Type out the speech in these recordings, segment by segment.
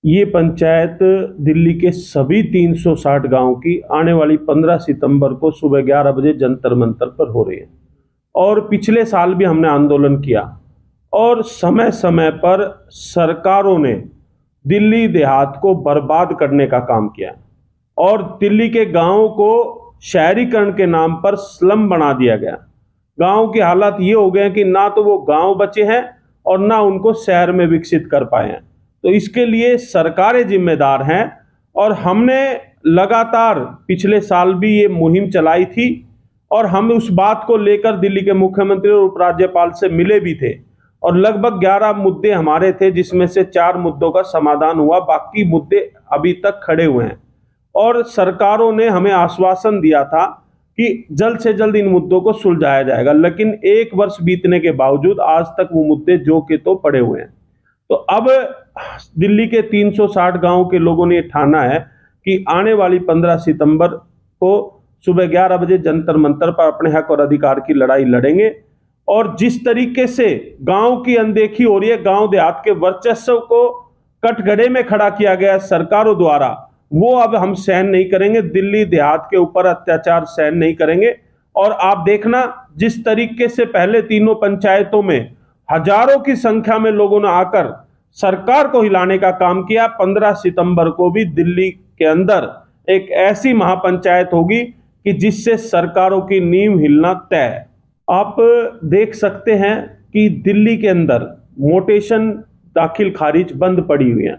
ये पंचायत दिल्ली के सभी 360 गांव की आने वाली 15 सितंबर को सुबह 11 बजे जंतर मंतर पर हो रही है। और पिछले साल भी हमने आंदोलन किया और समय समय पर सरकारों ने दिल्ली देहात को बर्बाद करने का काम किया और दिल्ली के गांवों को शहरीकरण के नाम पर स्लम बना दिया गया। गांव की हालत ये हो गए कि ना तो वो गांव बचे हैं और ना उनको शहर में विकसित कर पाए हैं। तो इसके लिए सरकारें जिम्मेदार हैं और हमने लगातार पिछले साल भी ये मुहिम चलाई थी और हम उस बात को लेकर दिल्ली के मुख्यमंत्री और उपराज्यपाल से मिले भी थे और लगभग 11 मुद्दे हमारे थे, जिसमें से 4 मुद्दों का समाधान हुआ, बाकी मुद्दे अभी तक खड़े हुए हैं। और सरकारों ने हमें आश्वासन दिया था कि जल्द से जल्द इन मुद्दों को सुलझाया जाएगा, लेकिन 1 वर्ष बीतने के बावजूद आज तक वो मुद्दे जो के तो पड़े हुए हैं। तो अब दिल्ली के 360 गांव के लोगों ने ठाना है कि आने वाली 15 सितंबर को सुबह 11 बजे जंतर मंतर पर अपने हक और अधिकार की लड़ाई लड़ेंगे। और जिस तरीके से गांव की अनदेखी हो रही है, गांव देहात के वर्चस्व को कटघरे में खड़ा किया गया सरकारों द्वारा, वो अब हम सहन नहीं करेंगे। दिल्ली देहात के ऊपर अत्याचार सहन नहीं करेंगे। और आप देखना, जिस तरीके से पहले तीनों पंचायतों में हजारों की संख्या में लोगों ने आकर सरकार को हिलाने का काम किया, 15 सितंबर को भी दिल्ली के अंदर एक ऐसी महापंचायत होगी कि जिससे सरकारों की नींव हिलना तय है। आप देख सकते हैं कि दिल्ली के अंदर मोटेशन दाखिल खारिज बंद पड़ी हुई है।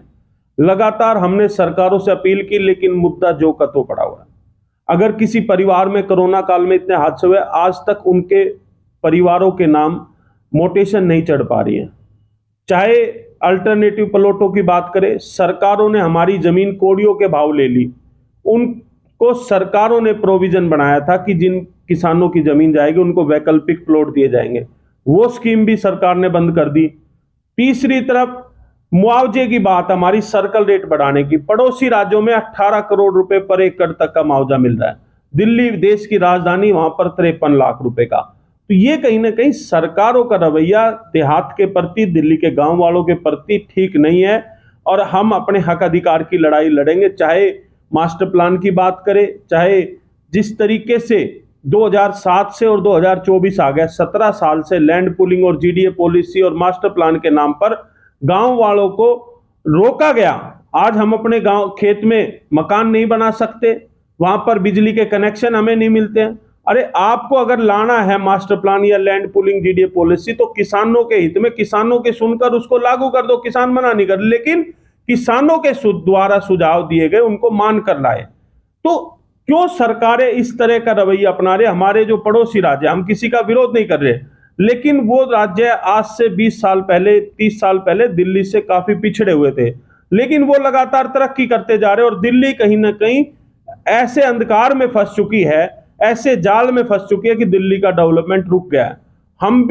लगातार हमने सरकारों से अपील की, लेकिन मुद्दा जो का तो पड़ा हुआ है। अगर किसी परिवार में कोरोना काल में इतने हादसे हुए, आज तक उनके परिवारों के नाम मोटेशन नहीं चढ़ पा रही है। चाहे अल्टरनेटिव प्लॉटों की बात करें, सरकारों ने हमारी जमीन कोड़ियों के भाव ले ली। उनको सरकारों ने प्रोविजन बनाया था कि जिन किसानों की जमीन जाएगी उनको वैकल्पिक प्लॉट दिए जाएंगे, वो स्कीम भी सरकार ने बंद कर दी। तीसरी तरफ मुआवजे की बात, हमारी सर्कल रेट बढ़ाने की, पड़ोसी राज्यों में 18 करोड़ रुपए पर एकड़ तक का मुआवजा मिल रहा है। दिल्ली देश की राजधानी, वहां पर 53 लाख रुपए का। तो ये कहीं ना कहीं सरकारों का रवैया देहात के प्रति, दिल्ली के गांव वालों के प्रति ठीक नहीं है। और हम अपने हक अधिकार की लड़ाई लड़ेंगे, चाहे मास्टर प्लान की बात करें, चाहे जिस तरीके से 2007 से और 2024 आ गया, 17 साल से लैंड पूलिंग और जीडीए पॉलिसी और मास्टर प्लान के नाम पर गांव वालों को रोका गया। आज हम अपने गांव खेत में मकान नहीं बना सकते, वहां पर बिजली के कनेक्शन हमें नहीं मिलते हैं। अरे आपको अगर लाना है मास्टर प्लान या लैंड पूलिंग जीडीए पॉलिसी, तो किसानों के हित में किसानों के सुनकर उसको लागू कर दो, किसान मना नहीं कर, लेकिन किसानों के द्वारा सुझाव दिए गए उनको मान कर लाए। तो क्यों सरकारें इस तरह का रवैया अपना रहे? हमारे जो पड़ोसी राज्य, हम किसी का विरोध नहीं कर रहे, लेकिन वो राज्य आज से 20 साल पहले, 30 साल पहले दिल्ली से काफी पिछड़े हुए थे, लेकिन वो लगातार तरक्की करते जा रहे हैं। और दिल्ली कहीं ना कहीं ऐसे अंधकार में फंस चुकी है, ऐसे जाल में फंस चुकी है कि दिल्ली का डेवलपमेंट रुक गया है। हम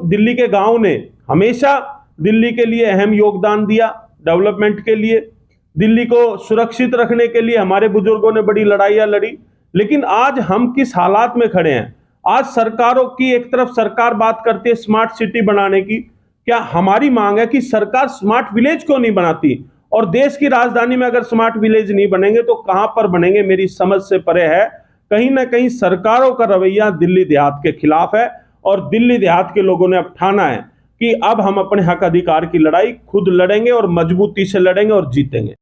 दिल्ली के गांव ने हमेशा दिल्ली के लिए अहम योगदान दिया, डेवलपमेंट के लिए, दिल्ली को सुरक्षित रखने के लिए हमारे बुजुर्गों ने बड़ी लड़ाइयां लड़ी। लेकिन आज हम किस हालात में खड़े हैं? आज सरकारों की, एक तरफ सरकार बात करती है स्मार्ट सिटी बनाने की, क्या हमारी मांग है कि सरकार स्मार्ट विलेज क्यों नहीं बनाती? और देश की राजधानी में अगर स्मार्ट विलेज नहीं बनेंगे तो कहां पर बनेंगे? मेरी समझ से परे है। कहीं ना कहीं सरकारों का रवैया दिल्ली देहात के खिलाफ है और दिल्ली देहात के लोगों ने अब ठाना है कि अब हम अपने हक अधिकार की लड़ाई खुद लड़ेंगे और मजबूती से लड़ेंगे और जीतेंगे।